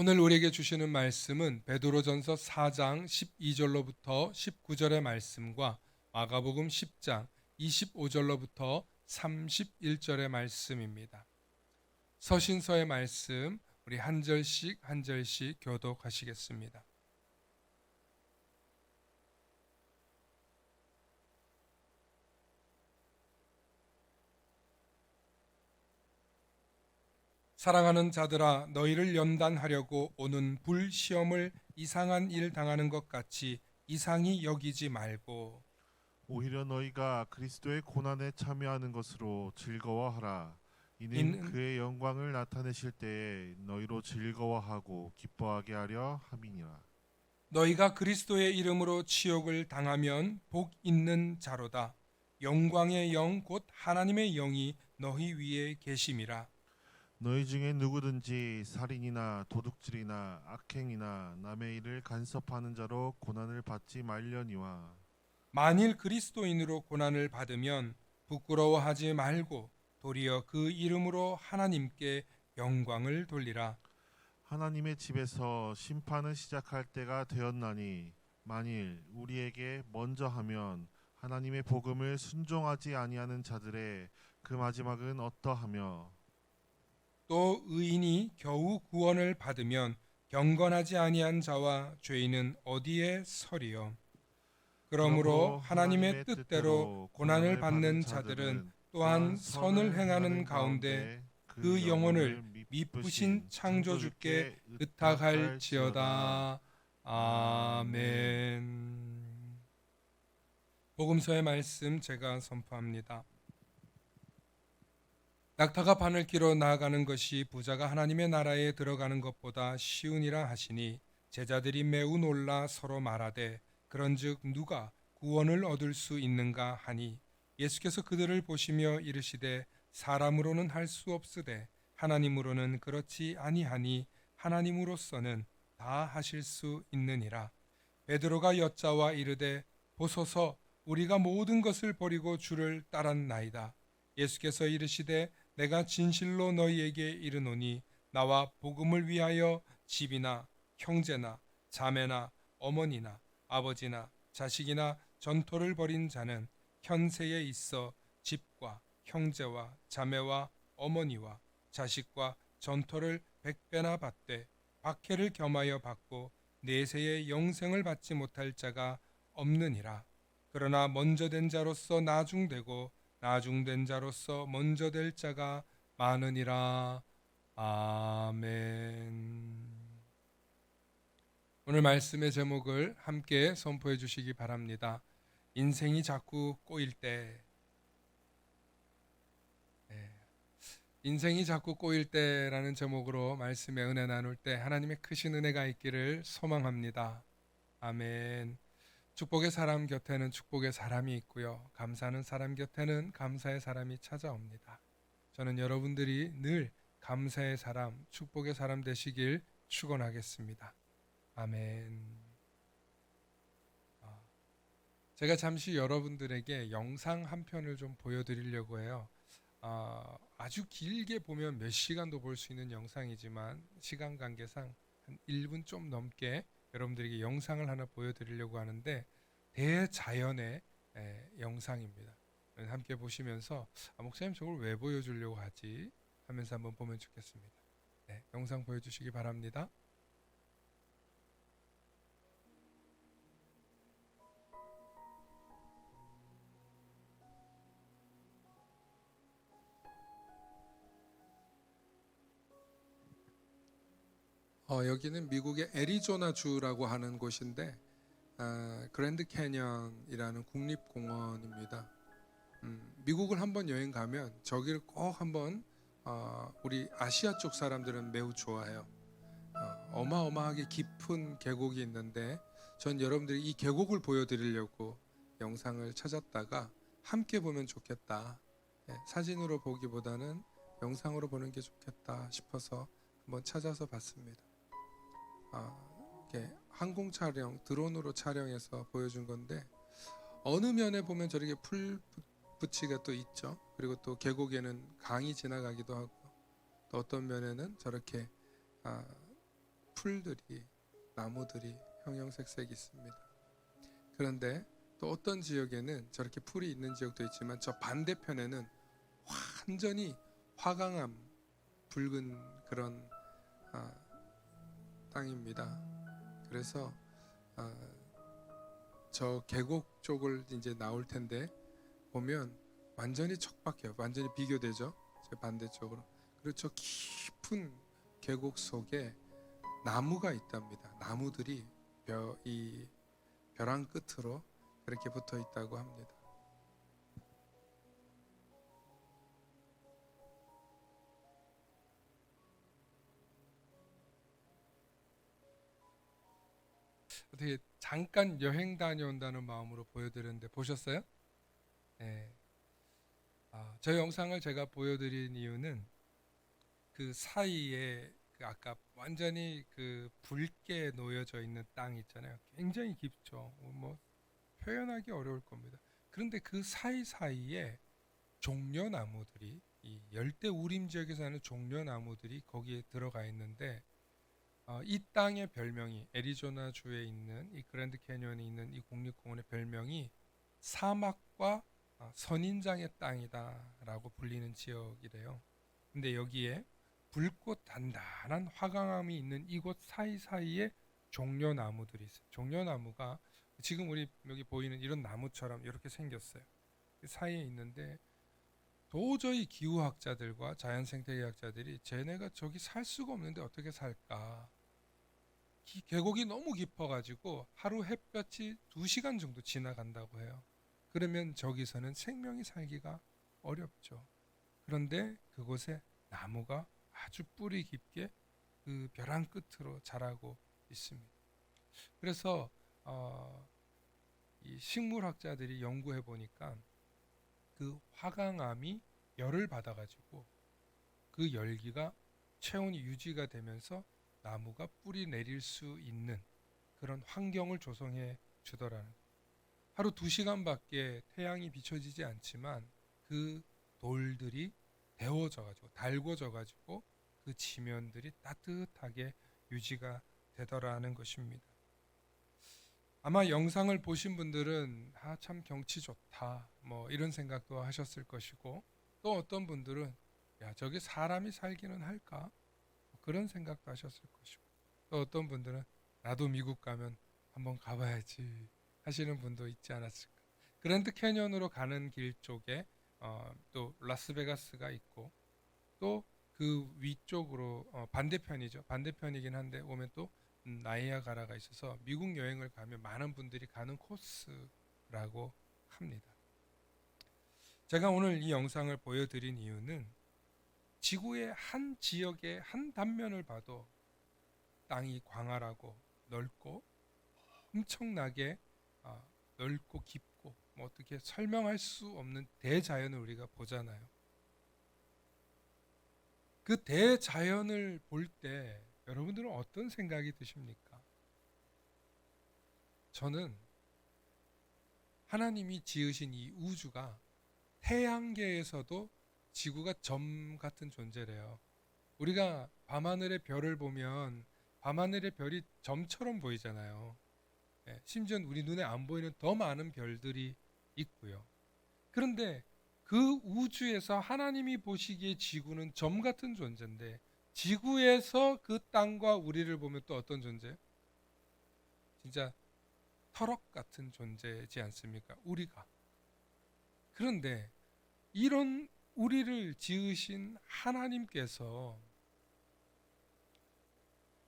오늘 우리에게 주시는 말씀은 베드로전서 4장 12절로부터 19절의 말씀과 마가복음 10장 25절로부터 31절의 말씀입니다. 서신서의 말씀 우리 한 절씩 한 절씩 교독하시겠습니다. 사랑하는 자들아, 너희를 연단하려고 오는 불시험을 이상한 일 당하는 것 같이 이상히 여기지 말고 오히려 너희가 그리스도의 고난에 참여하는 것으로 즐거워하라. 이는 이는 그의 영광을 나타내실 때에 너희로 즐거워하고 기뻐하게 하려 함이니라. 너희가 그리스도의 이름으로 치욕을 당하면 복 있는 자로다. 영광의 영 곧 하나님의 영이 너희 위에 계심이라. 너희 중에 누구든지 살인이나 도둑질이나 악행이나 남의 일을 간섭하는 자로 고난을 받지 말려니와. 만일 그리스도인으로 고난을 받으면 부끄러워하지 말고 도리어 그 이름으로 하나님께 영광을 돌리라. 하나님의 집에서 심판을 시작할 때가 되었나니 만일 우리에게 먼저 하면 하나님의 복음을 순종하지 아니하는 자들의 그 마지막은 어떠하며. 또 의인이 겨우 구원을 받으면 경건하지 아니한 자와 죄인은 어디에 서리요. 그러므로 그러므로 하나님의 하나님의 뜻대로 뜻대로 고난을 고난을 받는 받는 자들은 자들은 또한 또한 선을 선을 행하는 행하는 가운데 가운데 그 그 영혼을 영혼을 미쁘신 미쁘신 창조주께 창조주께 의탁할지어다. 의탁할지어다. 아멘. 아멘. 복음서의 말씀 제가 선포합니다. 낙타가 바늘 끼러 나아가는 것이 부자가 하나님의 나라에 들어가는 것보다 쉬우니라 하시니 제자들이 매우 놀라 서로 말하되 그런즉 누가 구원을 얻을 수 있는가 하니 예수께서 그들을 보시며 이르시되 사람으로는 할 수 없으되 하나님으로는 그렇지 아니하니 하나님으로서는 다 하실 수 있느니라. 베드로가 여짜와 이르되 보소서 우리가 모든 것을 버리고 주를 따랐나이다. 예수께서 이르시되 내가 진실로 너희에게 이르노니 나와 복음을 위하여 집이나 형제나 자매나 어머니나 아버지나 자식이나 전토를 벌인 자는 현세에 있어 집과 형제와 자매와 어머니와 자식과 전토를 백배나 받되 박해를 겸하여 받고 내세의 영생을 받지 못할 자가 없느니라. 그러나 먼저 된 자로서 나중되고 나중된 자로서 먼저 될 자가 많으니라. 아멘. 오늘 말씀의 제목을 함께 선포해 주시기 바랍니다. 인생이 자꾸 꼬일 때. 네. 인생이 자꾸 꼬일 때라는 제목으로 말씀의 은혜 나눌 때 하나님의 크신 은혜가 있기를 소망합니다. 아멘. 축복의 사람 곁에는 축복의 사람이 있고요. 감사하는 사람 곁에는 감사의 사람이 찾아옵니다. 저는 여러분들이 늘 감사의 사람, 축복의 사람 되시길 축원하겠습니다. 아멘. 제가 잠시 여러분들에게 영상 한 편을 좀 보여드리려고 해요. 아주 길게 보면 몇 시간도 볼 수 있는 영상이지만 시간 관계상 한 1분 좀 넘게 여러분들에게 영상을 하나 보여드리려고 하는데 대자연의 영상입니다. 함께 보시면서 목사님 저걸 왜 보여주려고 하지? 하면서 한번 보면 좋겠습니다. 네, 영상 보여주시기 바랍니다. 여기는 미국의 애리조나주라고 하는 곳인데 그랜드 캐년이라는 국립공원입니다. 미국을 한번 여행 가면 저기를 꼭 한번 우리 아시아 쪽 사람들은 매우 좋아해요. 어마어마하게 깊은 계곡이 있는데 전 여러분들이 이 계곡을 보여드리려고 영상을 찾았다가 함께 보면 좋겠다. 사진으로 보기보다는 영상으로 보는 게 좋겠다 싶어서 한번 찾아서 봤습니다. 이렇게 항공 촬영, 드론으로 촬영해서 보여준 건데 어느 면에 보면 저렇게 풀 붙이가 또 있죠. 그리고 또 계곡에는 강이 지나가기도 하고 또 어떤 면에는 저렇게 풀들이, 나무들이 형형색색 있습니다. 그런데 또 어떤 지역에는 저렇게 풀이 있는 지역도 있지만 저 반대편에는 완전히 화강암 붉은 그런 아, 땅입니다. 그래서 저 계곡 쪽을 이제 나올 텐데 보면 완전히 척박해요. 완전히 비교되죠. 제 반대쪽으로. 그리고 저 깊은 계곡 속에 나무가 있답니다. 나무들이 이 벼랑 끝으로 그렇게 붙어 있다고 합니다. 어떻게 잠깐 여행 다녀온다는 마음으로 보여드렸는데 보셨어요? 네. 저 영상을 제가 보여드린 이유는 그 사이에 그 아까 완전히 그 붉게 놓여져 있는 땅 있잖아요. 굉장히 깊죠. 뭐 표현하기 어려울 겁니다. 그런데 그 사이사이에 종려나무들이 이 열대 우림 지역에 사는 종려나무들이 거기에 들어가 있는데 이 땅의 별명이 애리조나 주에 있는 이 그랜드 캐니언에 있는 이 국립공원의 별명이 사막과 선인장의 땅이다라고 불리는 지역이래요. 근데 여기에 붉고 단단한 화강암이 있는 이곳 사이사이에 종려나무들이 있어요. 종려나무가 지금 우리 여기 보이는 이런 나무처럼 이렇게 생겼어요. 그 사이에 있는데 도저히 기후학자들과 자연생태계학자들이 쟤네가 저기 살 수가 없는데 어떻게 살까? 계곡이 너무 깊어가지고 하루 햇볕이 2시간 정도 지나간다고 해요. 그러면 저기서는 생명이 살기가 어렵죠. 그런데 그곳에 나무가 아주 뿌리 깊게 그 벼랑 끝으로 자라고 있습니다. 그래서 이 식물학자들이 연구해 보니까 그 화강암이 열을 받아가지고 그 열기가 체온이 유지가 되면서 나무가 뿌리 내릴 수 있는 그런 환경을 조성해 주더라는 거예요. 하루 2시간밖에 태양이 비춰지지 않지만 그 돌들이 데워져 가지고 달궈져 가지고 그 지면들이 따뜻하게 유지가 되더라는 것입니다. 아마 영상을 보신 분들은 참 경치 좋다 뭐 이런 생각도 하셨을 것이고 또 어떤 분들은 야 저게 사람이 살기는 할까 그런 생각도 하셨을 것이고 또 어떤 분들은 나도 미국 가면 한번 가봐야지 하시는 분도 있지 않았을까. 그랜드 캐니언으로 가는 길 쪽에 또 라스베가스가 있고 또 그 위쪽으로 반대편이죠. 반대편이긴 한데 오면 또 나이아가라가 있어서 미국 여행을 가면 많은 분들이 가는 코스라고 합니다. 제가 오늘 이 영상을 보여드린 이유는 지구의 한 지역의 한 단면을 봐도 땅이 광활하고 넓고 엄청나게 넓고 깊고 뭐 어떻게 설명할 수 없는 대자연을 우리가 보잖아요. 그 대자연을 볼 때 여러분들은 어떤 생각이 드십니까? 저는 하나님이 지으신 이 우주가 태양계에서도 지구가 점 같은 존재래요. 우리가 밤하늘의 별을 보면 밤하늘의 별이 점처럼 보이잖아요. 심지어 우리 눈에 안 보이는 더 많은 별들이 있고요. 그런데 그 우주에서 하나님이 보시기에 지구는 점 같은 존재인데 지구에서 그 땅과 우리를 보면 또 어떤 존재? 진짜 터럭 같은 존재지 않습니까? 우리가. 그런데 이런 우리를 지으신 하나님께서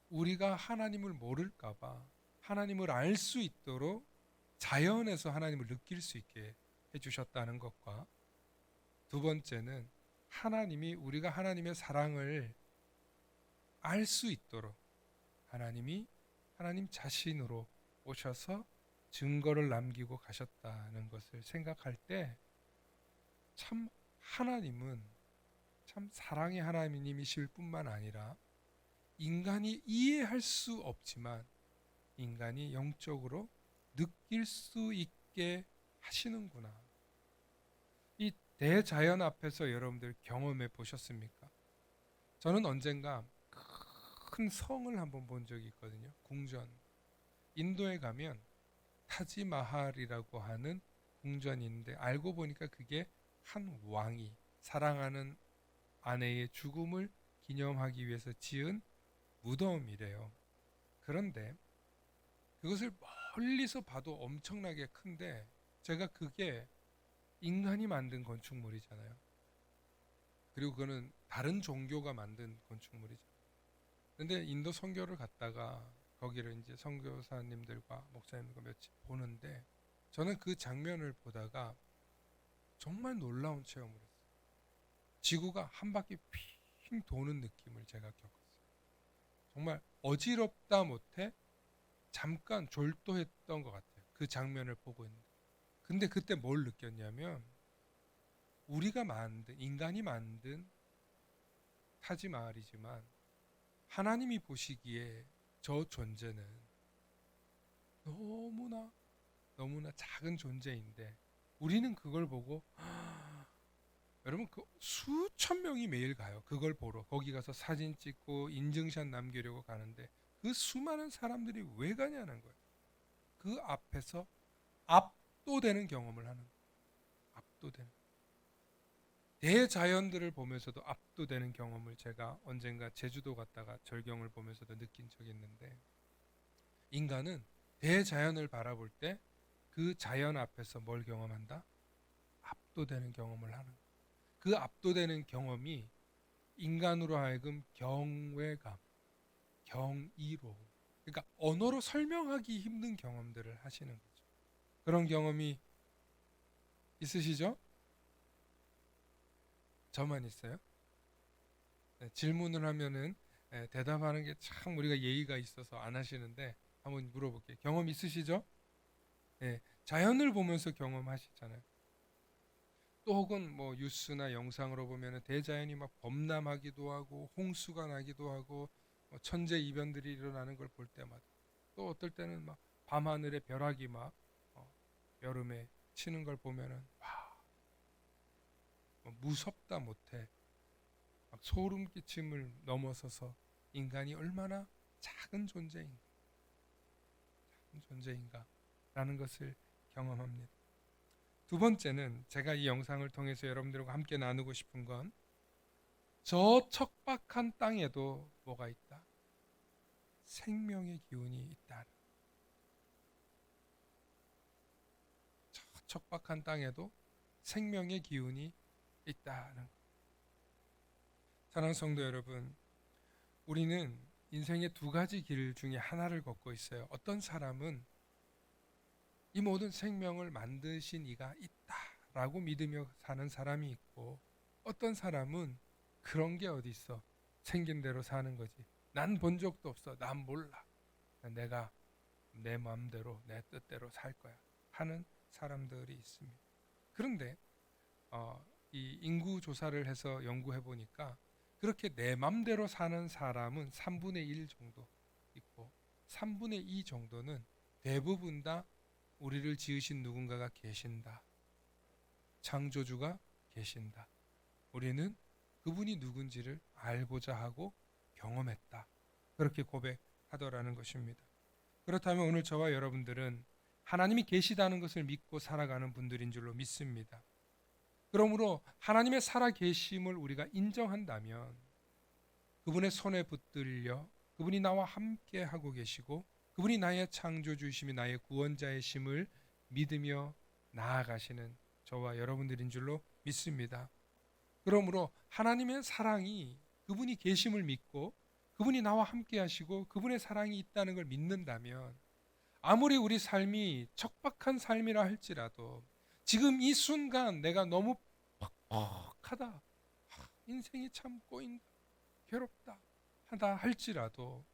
우리가 하나님을 모를까봐 하나님을 알 수 있도록 자연에서 하나님을 느낄 수 있게 해주셨다는 것과 두 번째는 하나님이 우리가 하나님의 사랑을 알 수 있도록 하나님이 하나님 자신으로 오셔서 증거를 남기고 가셨다는 것을 생각할 때 참 하나님은 참 사랑의 하나님이실 뿐만 아니라 인간이 이해할 수 없지만 인간이 영적으로 느낄 수 있게 하시는구나. 이 대자연 앞에서 여러분들 경험해 보셨습니까? 저는 언젠가 큰 성을 한번 본 적이 있거든요. 궁전. 인도에 가면 타지마할이라고 하는 궁전이 있는데 알고 보니까 그게 한 왕이 사랑하는 아내의 죽음을 기념하기 위해서 지은 무덤이래요. 그런데 그것을 멀리서 봐도 엄청나게 큰데 제가 그게 인간이 만든 건축물이잖아요. 그리고 그거는 다른 종교가 만든 건축물이잖아요. 근데 인도 선교를 갔다가 거기를 이제 선교사님들과 목사님들과 며칠 보는데 저는 그 장면을 보다가 정말 놀라운 체험을 했어요. 지구가 한 바퀴 핑 도는 느낌을 제가 겪었어요. 정말 어지럽다 못해 잠깐 졸도했던 것 같아요. 그 장면을 보고 있는데. 근데 그때 뭘 느꼈냐면 우리가 만든 인간이 만든 타지마할이지만 하나님이 보시기에 저 존재는 너무나 너무나 작은 존재인데 우리는 그걸 보고 여러분 그 수천 명이 매일 가요. 그걸 보러 거기 가서 사진 찍고 인증샷 남기려고 가는데 그 수많은 사람들이 왜 가냐는 거예요. 그 앞에서 압도되는 경험을 하는 거예요. 압도되는 대자연들을 보면서도 압도되는 경험을 제가 언젠가 제주도 갔다가 절경을 보면서도 느낀 적이 있는데 인간은 대자연을 바라볼 때 그 자연 앞에서 뭘 경험한다? 압도되는 경험을 하는 거예요. 그 압도되는 경험이 인간으로 하여금 경외감, 경이로 그러니까 언어로 설명하기 힘든 경험들을 하시는 거죠. 그런 경험이 있으시죠? 저만 있어요? 네, 질문을 하면은 대답하는 게 참 우리가 예의가 있어서 안 하시는데 한번 물어볼게요. 경험 있으시죠? 네, 자연을 보면서 경험하시잖아요. 또 혹은 뭐 뉴스나 영상으로 보면은 대자연이 막 범람하기도 하고 홍수가 나기도 하고 뭐 천재 이변들이 일어나는 걸 볼 때마다 또 어떨 때는 막 밤하늘에 벼락이 막 어, 여름에 치는 걸 보면은 와, 뭐 무섭다 못해 막 소름 끼침을 넘어서서 인간이 얼마나 작은 존재인가라는 것을 경험합니다. 두 번째는 제가 이 영상을 통해서 여러분들과 함께 나누고 싶은 건 저 척박한 땅에도 뭐가 있다? 생명의 기운이 있다. 저 척박한 땅에도 생명의 기운이 있다는 것. 사랑하는 성도 여러분, 우리는 인생의 두 가지 길 중에 하나를 걷고 있어요. 어떤 사람은 이 모든 생명을 만드신 이가 있다라고 믿으며 사는 사람이 있고 어떤 사람은 그런 게 어디 있어. 생긴 대로 사는 거지. 난 본 적도 없어. 난 몰라. 내가 내 마음대로 내 뜻대로 살 거야 하는 사람들이 있습니다. 그런데 이 인구 조사를 해서 연구해 보니까 그렇게 내 맘대로 사는 사람은 3분의 1 정도 있고 3분의 2 정도는 대부분 다 우리를 지으신 누군가가 계신다. 창조주가 계신다. 우리는 그분이 누군지를 알고자 하고 경험했다. 그렇게 고백하더라는 것입니다. 그렇다면 오늘 저와 여러분들은 하나님이 계시다는 것을 믿고 살아가는 분들인 줄로 믿습니다. 그러므로 하나님의 살아계심을 우리가 인정한다면 그분의 손에 붙들려 그분이 나와 함께 하고 계시고 그분이 나의 창조주이심이 나의 구원자이심을 믿으며 나아가시는 저와 여러분들인 줄로 믿습니다. 그러므로 하나님의 사랑이 그분이 계심을 믿고 그분이 나와 함께 하시고 그분의 사랑이 있다는 걸 믿는다면 아무리 우리 삶이 척박한 삶이라 할지라도 지금 이 순간 내가 너무 퍽퍽하다. 인생이 참 꼬인다. 괴롭다. 하다 할지라도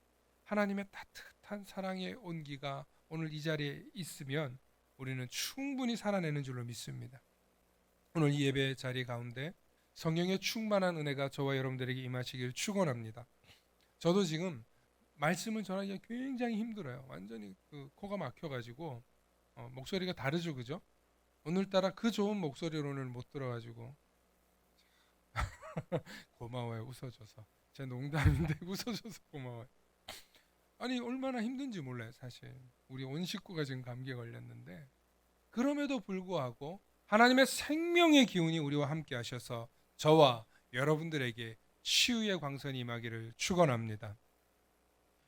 하나님의 따뜻한 사랑의 온기가 오늘 이 자리에 있으면 우리는 충분히 살아내는 줄로 믿습니다. 오늘 이 예배 자리 가운데 성령의 충만한 은혜가 저와 여러분들에게 임하시길 축원합니다. 저도 지금 말씀을 전하기가 굉장히 힘들어요. 완전히 그 코가 막혀가지고 목소리가 다르죠, 그죠? 오늘따라 그 좋은 목소리로는 못 들어가지고 고마워요. 웃어줘서. 제 농담인데 웃어줘서 고마워요. 아니 얼마나 힘든지 몰라요. 사실 우리 온 식구가 지금 감기에 걸렸는데 그럼에도 불구하고 하나님의 생명의 기운이 우리와 함께 하셔서 저와 여러분들에게 치유의 광선이 임하기를 축원합니다.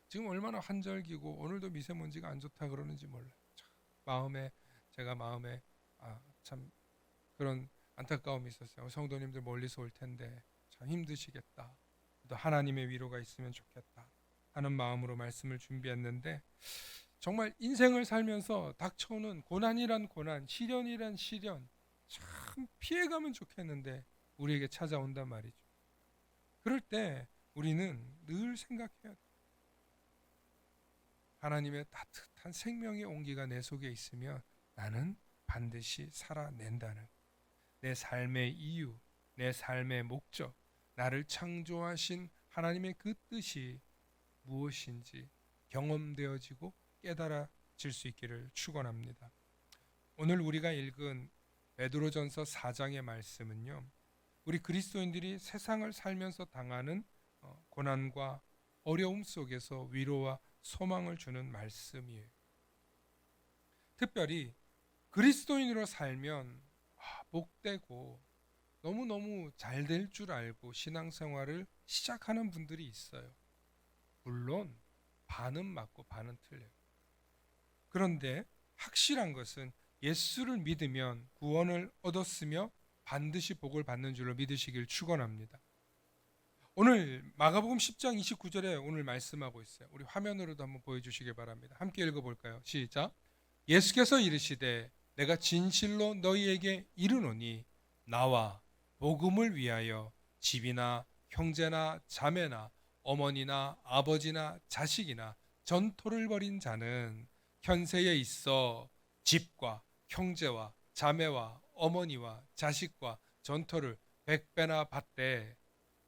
지금 얼마나 환절기고 오늘도 미세먼지가 안 좋다 그러는지 몰라요. 참, 제가 마음에 참 그런 안타까움이 있었어요. 성도님들 멀리서 올 텐데 참 힘드시겠다. 또 하나님의 위로가 있으면 좋겠다 하는 마음으로 말씀을 준비했는데 정말 인생을 살면서 닥쳐오는 고난이란 고난, 시련이란 시련 참 피해가면 좋겠는데 우리에게 찾아온단 말이죠. 그럴 때 우리는 늘 생각해야 돼. 하나님의 따뜻한 생명의 온기가 내 속에 있으면 나는 반드시 살아낸다는 내 삶의 이유, 내 삶의 목적, 나를 창조하신 하나님의 그 뜻이 무엇인지 경험되어지고 깨달아질 수 있기를 축원합니다. 오늘 우리가 읽은 베드로전서 4장의 말씀은요. 우리 그리스도인들이 세상을 살면서 당하는 고난과 어려움 속에서 위로와 소망을 주는 말씀이에요. 특별히 그리스도인으로 살면 복되고 너무너무 잘 될 줄 알고 신앙생활을 시작하는 분들이 있어요. 물론 반은 맞고 반은 틀려요. 그런데 확실한 것은 예수를 믿으면 구원을 얻었으며 반드시 복을 받는 줄로 믿으시길 축원합니다. 오늘 마가복음 10장 29절에 오늘 말씀하고 있어요. 우리 화면으로도 한번 보여주시기 바랍니다. 함께 읽어볼까요? 시작. 예수께서 이르시되 내가 진실로 너희에게 이르노니 나와 복음을 위하여 집이나 형제나 자매나 어머니나 아버지나 자식이나 전토를 벌인 자는 현세에 있어 집과 형제와 자매와 어머니와 자식과 전토를 100배나 받되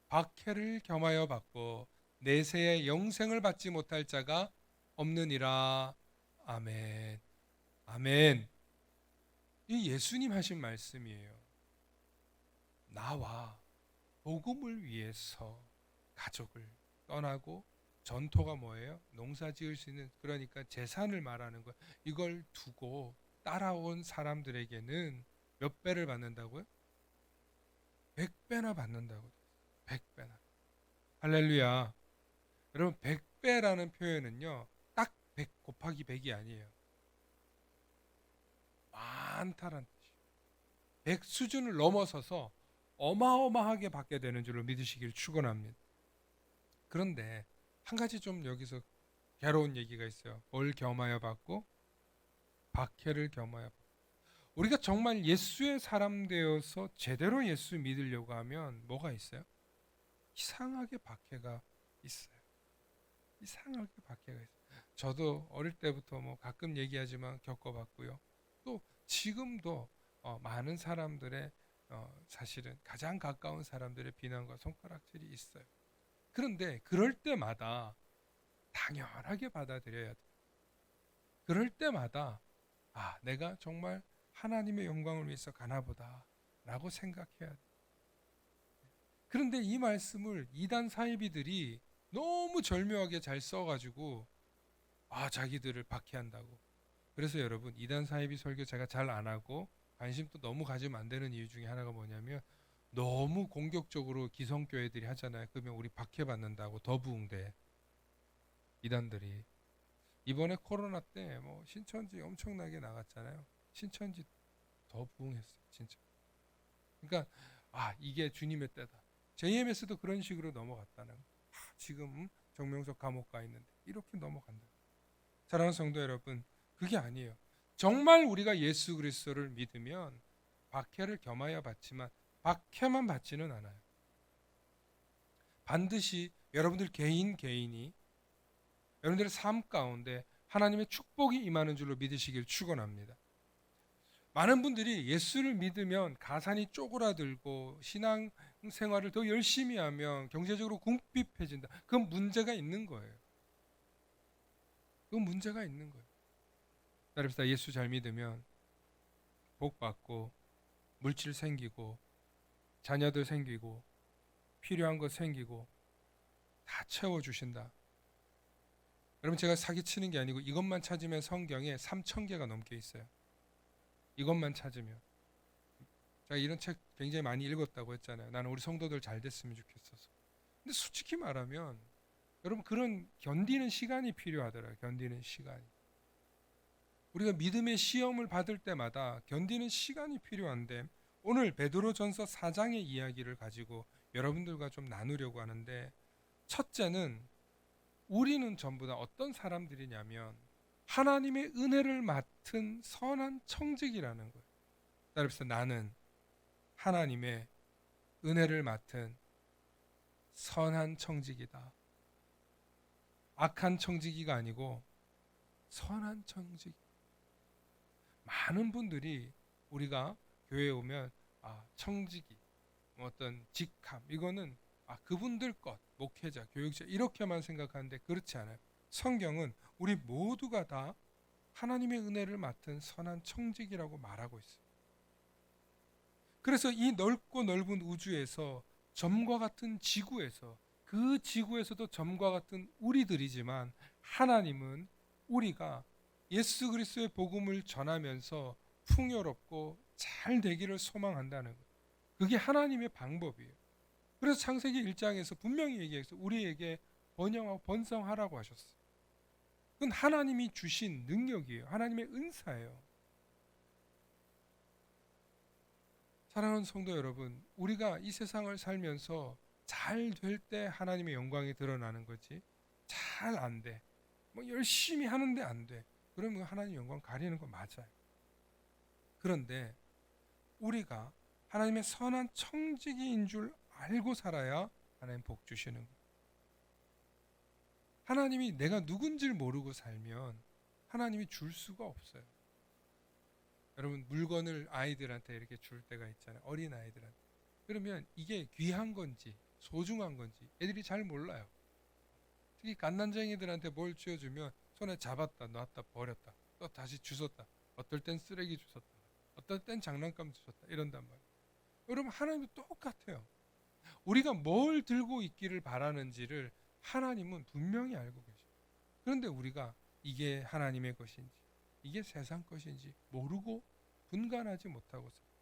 박해를 겸하여 받고 내세의 영생을 받지 못할 자가 없느니라. 아멘. 아멘. 이 예수님 하신 말씀이에요. 나와 복음을 위해서 가족을 떠나고 전토가 뭐예요? 농사 지을 수 있는 그러니까 재산을 말하는 거예요. 이걸 두고 따라온 사람들에게는 몇 배를 받는다고요? 100배나 받는다고. 100배나. 할렐루야. 여러분 100배라는 표현은요. 딱 100 곱하기 100이 아니에요. 많다란 뜻이에요. 100 수준을 넘어서서 어마어마하게 받게 되는 줄로 믿으시기를 축원합니다. 그런데 한 가지 좀 여기서 괴로운 얘기가 있어요. 뭘 겸하여 받고 박해를 겸하여 받고. 우리가 정말 예수의 사람 되어서 제대로 예수 믿으려고 하면 뭐가 있어요? 이상하게 박해가 있어요. 이상하게 박해가 있어요. 저도 어릴 때부터 뭐 가끔 얘기하지만 겪어봤고요. 또 지금도 많은 사람들의 사실은 가장 가까운 사람들의 비난과 손가락질이 있어요. 그런데 그럴 때마다 당연하게 받아들여야 돼요. 그럴 때마다 내가 정말 하나님의 영광을 위해서 가나보다 라고 생각해야 돼요. 그런데 이 말씀을 이단 사이비들이 너무 절묘하게 잘 써가지고 자기들을 박해한다고. 그래서 여러분 이단 사이비 설교 제가 잘 안 하고 관심도 너무 가지면 안 되는 이유 중에 하나가 뭐냐면 너무 공격적으로 기성교회들이 하잖아요. 그러면 우리 박해받는다고 더 부흥돼. 이단들이 이번에 코로나 때 뭐 신천지 엄청나게 나갔잖아요. 신천지 더 부흥했어요. 진짜. 그러니까 이게 주님의 때다. JMS도 그런 식으로 넘어갔다는 거. 지금 정명석 감옥 가 있는데 이렇게 넘어간다. 사랑하는 성도 여러분, 그게 아니에요. 정말 우리가 예수 그리스도를 믿으면 박해를 겸하여 받지만 박해만 받지는 않아요. 반드시 여러분들 개인이 여러분들의 삶 가운데 하나님의 축복이 임하는 줄로 믿으시길 축원합니다. 많은 분들이 예수를 믿으면 가산이 쪼그라들고 신앙 생활을 더 열심히 하면 경제적으로 궁핍해진다. 그건 문제가 있는 거예요. 그건 문제가 있는 거예요. 따릅시다. 예수 잘 믿으면 복 받고 물질 생기고 자녀들 생기고 필요한 거 생기고 다 채워주신다. 여러분 제가 사기치는 게 아니고 이것만 찾으면 성경에 3,000개가 넘게 있어요. 이것만 찾으면. 제가 이런 책 굉장히 많이 읽었다고 했잖아요. 나는 우리 성도들 잘 됐으면 좋겠어서. 근데 솔직히 말하면 여러분 그런 견디는 시간이 필요하더라고요. 견디는 시간이. 우리가 믿음의 시험을 받을 때마다 견디는 시간이 필요한데 오늘 베드로전서 4장의 이야기를 가지고 여러분들과 좀 나누려고 하는데 첫째는 우리는 전부 다 어떤 사람들이냐면 하나님의 은혜를 맡은 선한 청직이라는 거예요. 따라서 나는 하나님의 은혜를 맡은 선한 청직이다. 악한 청지기가 아니고 선한 청지기. 많은 분들이 우리가 교회에 오면 청지기, 어떤 직함 이거는 그분들 것, 목회자, 교육자 이렇게만 생각하는데 그렇지 않아요. 성경은 우리 모두가 다 하나님의 은혜를 맡은 선한 청직이라고 말하고 있어요. 그래서 이 넓고 넓은 우주에서 점과 같은 지구에서 그 지구에서도 점과 같은 우리들이지만 하나님은 우리가 예수 그리스도의 복음을 전하면서 풍요롭고 잘 되기를 소망한다는 거예요. 그게 하나님의 방법이에요. 그래서 창세기 1장에서 분명히 얘기해서 우리에게 번영하고 번성하라고 하셨어요. 그건 하나님이 주신 능력이에요. 하나님의 은사예요. 사랑하는 성도 여러분, 우리가 이 세상을 살면서 잘 될 때 하나님의 영광이 드러나는 거지 잘 안 돼. 열심히 하는데 안 돼. 그러면 하나님 영광 가리는 거 맞아요. 그런데 우리가 하나님의 선한 청지기인 줄 알고 살아야 하나님 복 주시는 거예요. 하나님이 내가 누군지를 모르고 살면 하나님이 줄 수가 없어요. 여러분 물건을 아이들한테 이렇게 줄 때가 있잖아요. 어린 아이들한테. 그러면 이게 귀한 건지 소중한 건지 애들이 잘 몰라요. 특히 갓난쟁이들한테 뭘 쥐어주면 손에 잡았다 놨다 버렸다 또 다시 주웠다. 어떨 땐 쓰레기 주웠다. 어떨 땐 장난감 주웠다. 이런단 말이에요. 여러분 하나님도 똑같아요. 우리가 뭘 들고 있기를 바라는지를 하나님은 분명히 알고 계셔요. 그런데 우리가 이게 하나님의 것인지 이게 세상 것인지 모르고 분간하지 못하고 살아요.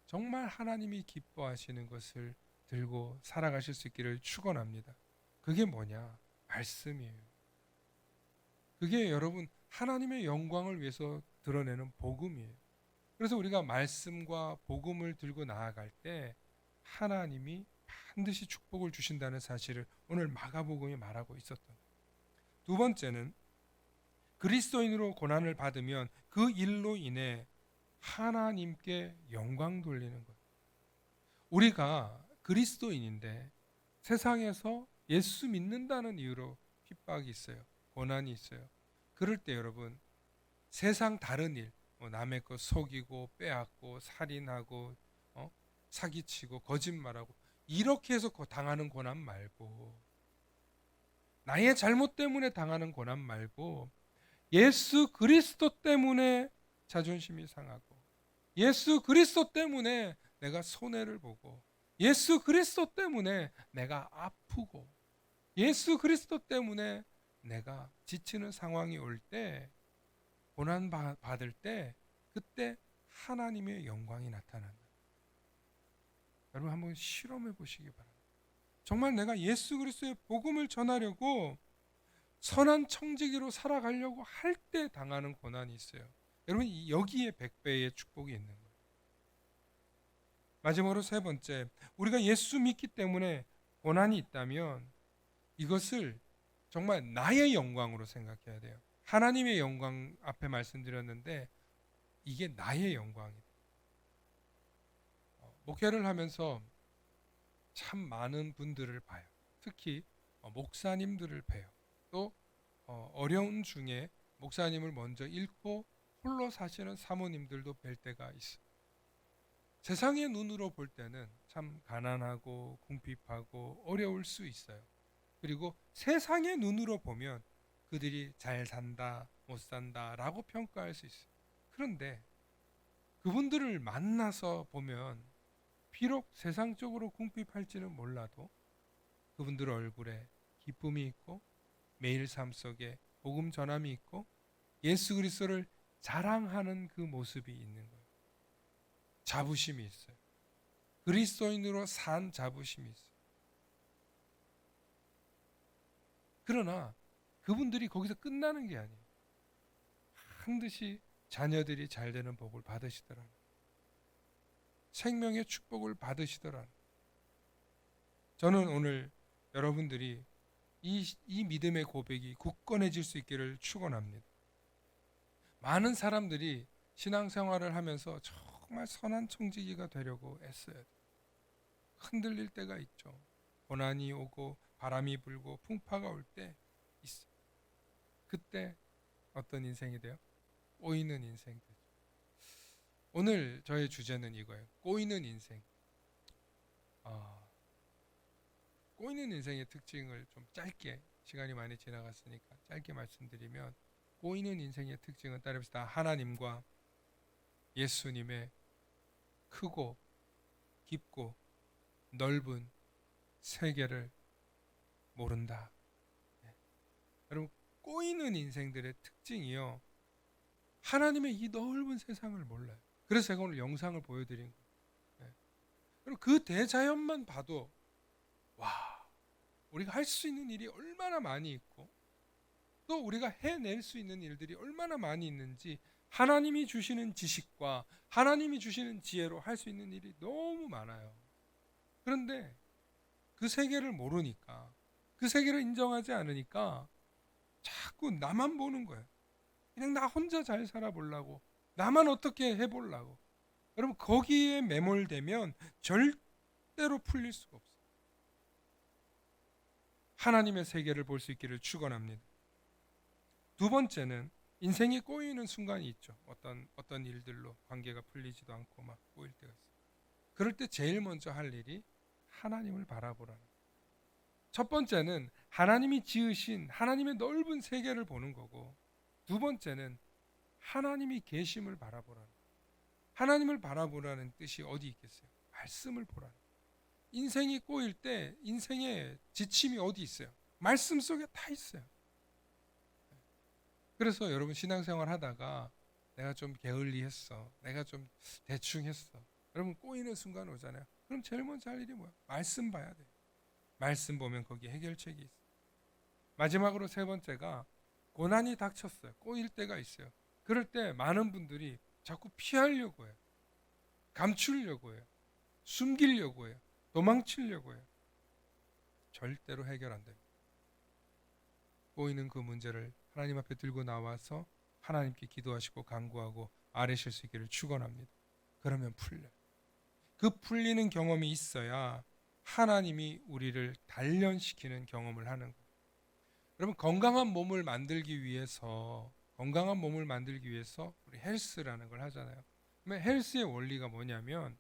정말 하나님이 기뻐하시는 것을 들고 살아가실 수 있기를 축원합니다. 그게 뭐냐? 말씀이에요. 그게 여러분 하나님의 영광을 위해서 드러내는 복음이에요. 그래서 우리가 말씀과 복음을 들고 나아갈 때 하나님이 반드시 축복을 주신다는 사실을 오늘 마가복음이 말하고 있었던 거예요. 두 번째는 그리스도인으로 고난을 받으면 그 일로 인해 하나님께 영광 돌리는 거예요. 우리가 그리스도인인데 세상에서 예수 믿는다는 이유로 핍박이 있어요. 고난이 있어요. 그럴 때 여러분 세상 다른 일, 남의 거 속이고 빼앗고 살인하고 사기치고 거짓말하고 이렇게 해서 당하는 고난 말고 나의 잘못 때문에 당하는 고난 말고 예수 그리스도 때문에 자존심이 상하고 예수 그리스도 때문에 내가 손해를 보고 예수 그리스도 때문에 내가 아프고 예수 그리스도 때문에 내가 지치는 상황이 올 때 고난 받을 때 그때 하나님의 영광이 나타난다. 여러분 한번 실험해 보시기 바랍니다. 정말 내가 예수 그리스도의 복음을 전하려고 선한 청지기로 살아가려고 할 때 당하는 고난이 있어요. 여러분 여기에 100배의 축복이 있는 거예요. 마지막으로 세 번째, 우리가 예수 믿기 때문에 고난이 있다면 이것을 정말 나의 영광으로 생각해야 돼요. 하나님의 영광 앞에 말씀드렸는데 이게 나의 영광이다. 목회를 하면서 참 많은 분들을 봐요. 특히 목사님들을 봬요. 또 어려운 중에 목사님을 먼저 잃고 홀로 사시는 사모님들도 뵐 때가 있어요. 세상의 눈으로 볼 때는 참 가난하고 궁핍하고 어려울 수 있어요. 그리고 세상의 눈으로 보면 그들이 잘 산다, 못 산다 라고 평가할 수 있어요. 그런데 그분들을 만나서 보면 비록 세상적으로 궁핍할지는 몰라도 그분들 얼굴에 기쁨이 있고 매일 삶 속에 복음 전함이 있고 예수 그리스도를 자랑하는 그 모습이 있는 거예요. 자부심이 있어요. 그리스도인으로 산 자부심이 있어요. 그러나 그분들이 거기서 끝나는 게 아니에요. 반드시 자녀들이 잘 되는 복을 받으시더라는 거예요. 생명의 축복을 받으시더라는 거예요. 저는 오늘 여러분들이 이 믿음의 고백이 굳건해질 수 있기를 축원합니다. 많은 사람들이 신앙생활을 하면서 정말 선한 청지기가 되려고 애써야 돼요. 흔들릴 때가 있죠. 고난이 오고 바람이 불고 풍파가 올 때 있어요. 그때 어떤 인생이 돼요? 꼬이는 인생 되죠. 오늘 저의 주제는 이거예요. 꼬이는 인생. 꼬이는 인생의 특징을 좀 짧게, 시간이 많이 지나갔으니까 짧게 말씀드리면, 꼬이는 인생의 특징은 따라합시다. 하나님과 예수님의 크고 깊고 넓은 세계를 모른다. 네. 여러분, 꼬이는 인생들의 특징이요, 하나님의 이 넓은 세상을 몰라요. 그래서 제가 오늘 영상을 보여드린 거예요. 네. 그리고 그 대자연만 봐도 와, 우리가 할 수 있는 일이 얼마나 많이 있고 또 우리가 해낼 수 있는 일들이 얼마나 많이 있는지, 하나님이 주시는 지식과 하나님이 주시는 지혜로 할 수 있는 일이 너무 많아요. 그런데 그 세계를 모르니까, 그 세계를 인정하지 않으니까 자꾸 나만 보는 거예요. 그냥 나 혼자 잘 살아보려고, 나만 어떻게 해보려고. 여러분, 거기에 매몰되면 절대로 풀릴 수가 없어요. 하나님의 세계를 볼 수 있기를 축원합니다. 두 번째는 인생이 꼬이는 순간이 있죠. 어떤 일들로 관계가 풀리지도 않고 막 꼬일 때가 있어요. 그럴 때 제일 먼저 할 일이 하나님을 바라보라는 거예요. 첫 번째는 하나님이 지으신 하나님의 넓은 세계를 보는 거고, 두 번째는 하나님이 계심을 바라보라는 거예요. 하나님을 바라보라는 뜻이 어디 있겠어요? 말씀을 보라는 거예요. 인생이 꼬일 때 인생의 지침이 어디 있어요? 말씀 속에 다 있어요. 그래서 여러분, 신앙생활 하다가 내가 좀 게을리했어, 내가 좀 대충 했어, 여러분 꼬이는 순간 오잖아요. 그럼 제일 먼저 할 일이 뭐야? 말씀 봐야 돼요. 말씀 보면 거기에 해결책이 있어요. 마지막으로 세 번째가, 고난이 닥쳤어요. 꼬일 때가 있어요. 그럴 때 많은 분들이 자꾸 피하려고 해요. 감추려고 해요. 숨기려고 해요. 도망치려고 해요. 절대로 해결 안 됩니다. 꼬이는 그 문제를 하나님 앞에 들고 나와서 하나님께 기도하시고 간구하고 아뢰실 수 있기를 축원합니다. 그러면 풀려요. 그 풀리는 경험이 있어야 하나님이 우리를 단련시키는 경험을 하는 거예요. 여러분, 건강한 몸을 만들기 위해서 우리 헬스라는 걸 하잖아요. 그러면 헬스의 원리가 뭐냐면,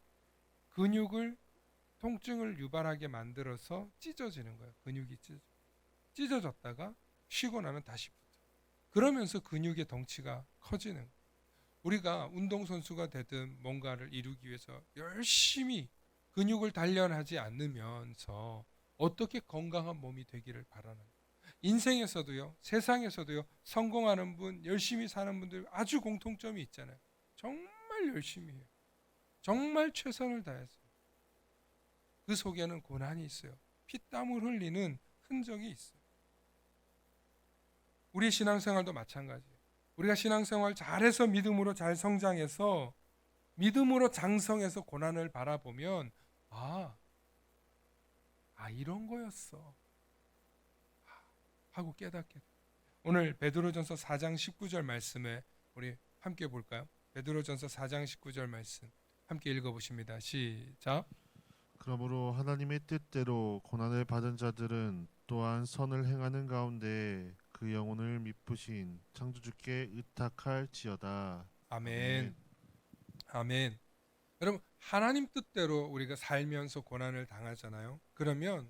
근육을, 통증을 유발하게 만들어서 찢어지는 거예요. 근육이 찢어졌다가 쉬고 나면 다시 붙어. 그러면서 근육의 덩치가 커지는 거예요. 우리가 운동선수가 되든 뭔가를 이루기 위해서 열심히 근육을 단련하지 않으면서 어떻게 건강한 몸이 되기를 바라는 거예요. 인생에서도요, 세상에서도요, 성공하는 분, 열심히 사는 분들 아주 공통점이 있잖아요. 정말 열심히 해요. 정말 최선을 다했어요. 그 속에는 고난이 있어요. 피땀을 흘리는 흔적이 있어요. 우리 신앙생활도 마찬가지예요. 우리가 신앙생활 잘해서 믿음으로 잘 성장해서 믿음으로 장성해서 고난을 바라보면, 이런 거였어 하고 깨닫게 돼요. 오늘 베드로전서 4장 19절 말씀에 우리 함께 볼까요? 베드로전서 4장 19절 말씀 함께 읽어보십니다. 시작. 그러므로 하나님의 뜻대로 고난을 받은 자들은 또한 선을 행하는 가운데 그 영혼을 미쁘신 창조주께 의탁할지어다. 아멘. 아멘. 여러분, 하나님 뜻대로 우리가 살면서 고난을 당하잖아요. 그러면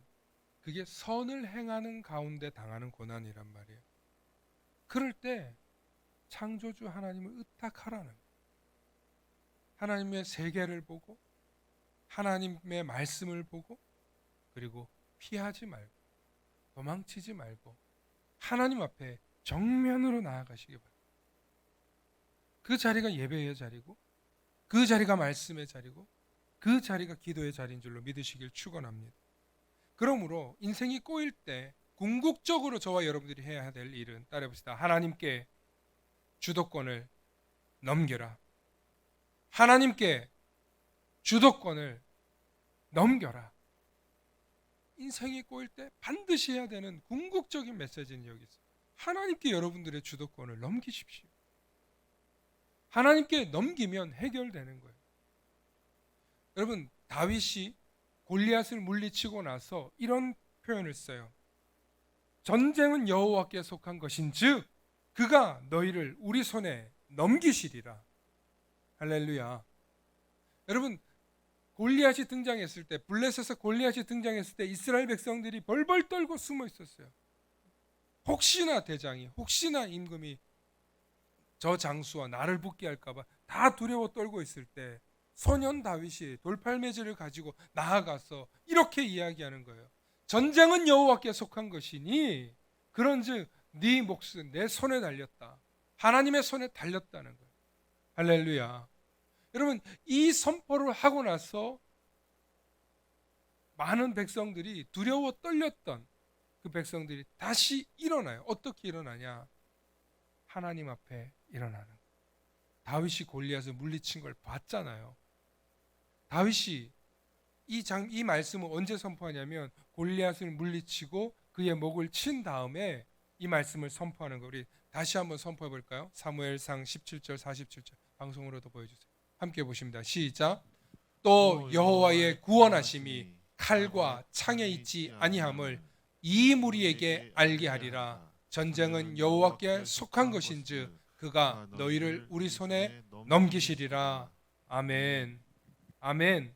그게 선을 행하는 가운데 당하는 고난이란 말이에요. 그럴 때 창조주 하나님을 의탁하라는 거예요. 하나님의 세계를 보고 하나님의 말씀을 보고 그리고 피하지 말고 도망치지 말고 하나님 앞에 정면으로 나아가시기 바랍니다. 그 자리가 예배의 자리고 그 자리가 말씀의 자리고 그 자리가 기도의 자리인 줄로 믿으시길 축원합니다. 그러므로 인생이 꼬일 때 궁극적으로 저와 여러분들이 해야 될 일은 따라해봅시다. 하나님께 주도권을 넘겨라. 하나님께 주도권을 넘겨라. 인생이 꼬일 때 반드시 해야 되는 궁극적인 메시지는 여기 있어요. 하나님께 여러분들의 주도권을 넘기십시오. 하나님께 넘기면 해결되는 거예요. 여러분, 다윗이 골리앗을 물리치고 나서 이런 표현을 써요. 전쟁은 여호와께 속한 것인즉 그가 너희를 우리 손에 넘기시리라. 할렐루야. 여러분, 골리앗이 등장했을 때, 블레셋에서 골리앗이 등장했을 때 이스라엘 백성들이 벌벌 떨고 숨어 있었어요. 혹시나 대장이, 혹시나 임금이 저 장수와 나를 붙게 할까봐 다 두려워 떨고 있을 때 소년 다윗이 돌팔매질을 가지고 나아가서 이렇게 이야기하는 거예요. 전쟁은 여호와께 속한 것이니 그런즉 네 몫은 내 손에 달렸다. 하나님의 손에 달렸다는 거예요. 할렐루야. 여러분, 이 선포를 하고 나서 많은 백성들이 두려워 떨렸던 그 백성들이 다시 일어나요. 어떻게 일어나냐? 하나님 앞에 일어나는 거예요. 다윗이 골리앗을 물리친 걸 봤잖아요. 다윗이 이 말씀을 언제 선포하냐면 골리앗을 물리치고 그의 목을 친 다음에 이 말씀을 선포하는 거. 우리 다시 한번 선포해 볼까요? 사무엘상 17절 47절 방송으로도 보여주세요. 함께 보십니다. 시작. 또 여호와의 구원하심이 칼과 창에 있지 아니함을 이 무리에게 알게 하리라. 전쟁은 여호와께 속한 것인즉 그가 너희를 우리 손에 넘기시리라. 아멘. 아멘.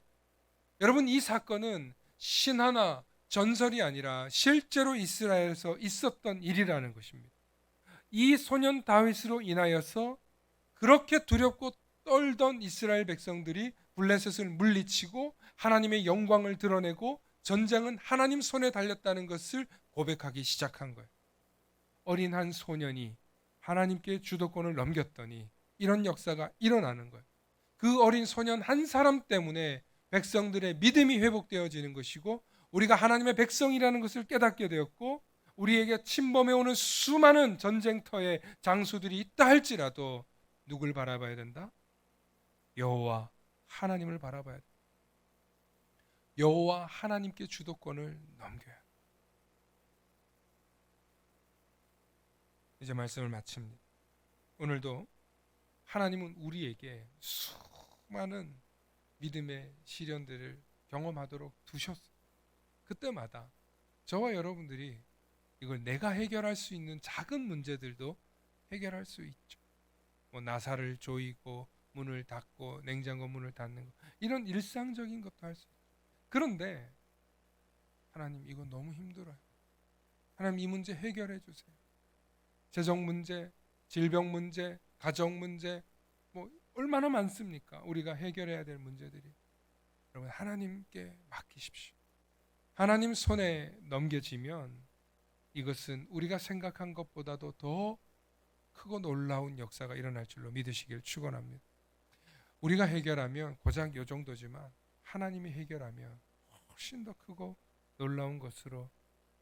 여러분, 이 사건은 신화나 전설이 아니라 실제로 이스라엘에서 있었던 일이라는 것입니다. 이 소년 다윗으로 인하여서 그렇게 두렵고 떨던 이스라엘 백성들이 블레셋을 물리치고 하나님의 영광을 드러내고 전쟁은 하나님 손에 달렸다는 것을 고백하기 시작한 거예요. 어린 한 소년이 하나님께 주도권을 넘겼더니 이런 역사가 일어나는 거예요. 그 어린 소년 한 사람 때문에 백성들의 믿음이 회복되어지는 것이고 우리가 하나님의 백성이라는 것을 깨닫게 되었고 우리에게 침범해 오는 수많은 전쟁터의 장수들이 있다 할지라도 누굴 바라봐야 된다? 여호와 하나님을 바라봐야 된다. 여호와 하나님께 주도권을 넘겨야. 이제 말씀을 마칩니다. 오늘도 하나님은 우리에게 수많은 믿음의 시련들을 경험하도록 두셨어요. 그때마다 저와 여러분들이 이걸 내가 해결할 수 있는 작은 문제들도 해결할 수 있죠. 뭐 나사를 조이고 문을 닫고 냉장고 문을 닫는 거, 이런 일상적인 것도 할 수 있죠. 그런데 하나님, 이거 너무 힘들어요. 하나님, 이 문제 해결해 주세요. 재정 문제, 질병 문제, 가정 문제, 뭐 얼마나 많습니까? 우리가 해결해야 될 문제들이. 여러분, 하나님께 맡기십시오. 하나님 손에 넘겨지면 이것은 우리가 생각한 것보다도 더 크고 놀라운 역사가 일어날 줄로 믿으시길 축원합니다. 우리가 해결하면 고작 요 정도지만 하나님이 해결하면 훨씬 더 크고 놀라운 것으로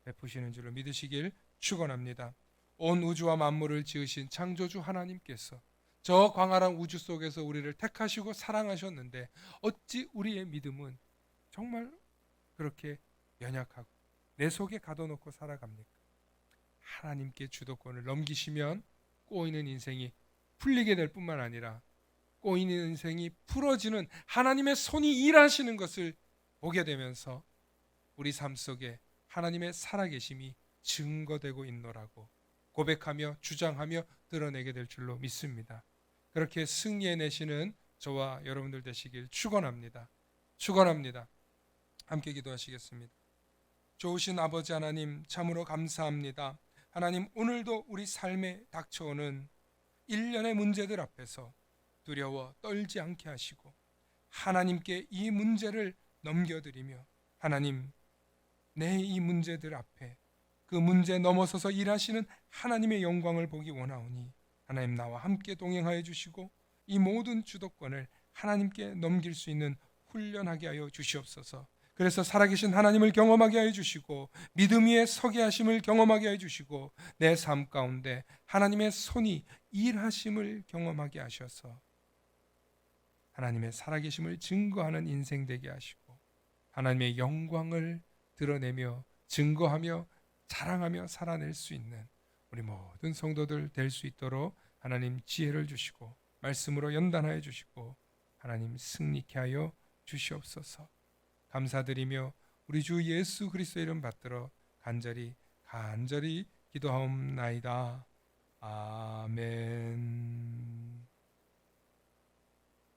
베푸시는 줄로 믿으시길 축원합니다. 온 우주와 만물을 지으신 창조주 하나님께서 저 광활한 우주 속에서 우리를 택하시고 사랑하셨는데 어찌 우리의 믿음은 정말 그렇게 연약하고 내 속에 가둬놓고 살아갑니까? 하나님께 주도권을 넘기시면 꼬이는 인생이 풀리게 될 뿐만 아니라 꼬이는 인생이 풀어지는 하나님의 손이 일하시는 것을 보게 되면서 우리 삶 속에 하나님의 살아계심이 증거되고 있노라고 고백하며 주장하며 드러내게 될 줄로 믿습니다. 그렇게 승리해내시는 저와 여러분들 되시길 축원합니다. 축원합니다. 함께 기도하시겠습니다. 좋으신 아버지 하나님, 참으로 감사합니다. 하나님, 오늘도 우리 삶에 닥쳐오는 일련의 문제들 앞에서 두려워 떨지 않게 하시고 하나님께 이 문제를 넘겨드리며 하나님, 내 이 문제들 앞에 그 문제 넘어서서 일하시는 하나님의 영광을 보기 원하오니 하나님 나와 함께 동행하여 주시고 이 모든 주도권을 하나님께 넘길 수 있는 훈련하게 하여 주시옵소서. 그래서 살아계신 하나님을 경험하게 하여 주시고 믿음 위에 서게 하심을 경험하게 하여 주시고 내 삶 가운데 하나님의 손이 일하심을 경험하게 하셔서 하나님의 살아계심을 증거하는 인생 되게 하시고 하나님의 영광을 드러내며 증거하며 자랑하며 살아낼 수 있는 우리 모든 성도들 될 수 있도록 하나님 지혜를 주시고 말씀으로 연단하여 주시고 하나님 승리케 하여 주시옵소서. 감사드리며 우리 주 예수 그리스도의 이름 받들어 간절히 기도하옵나이다. 아멘.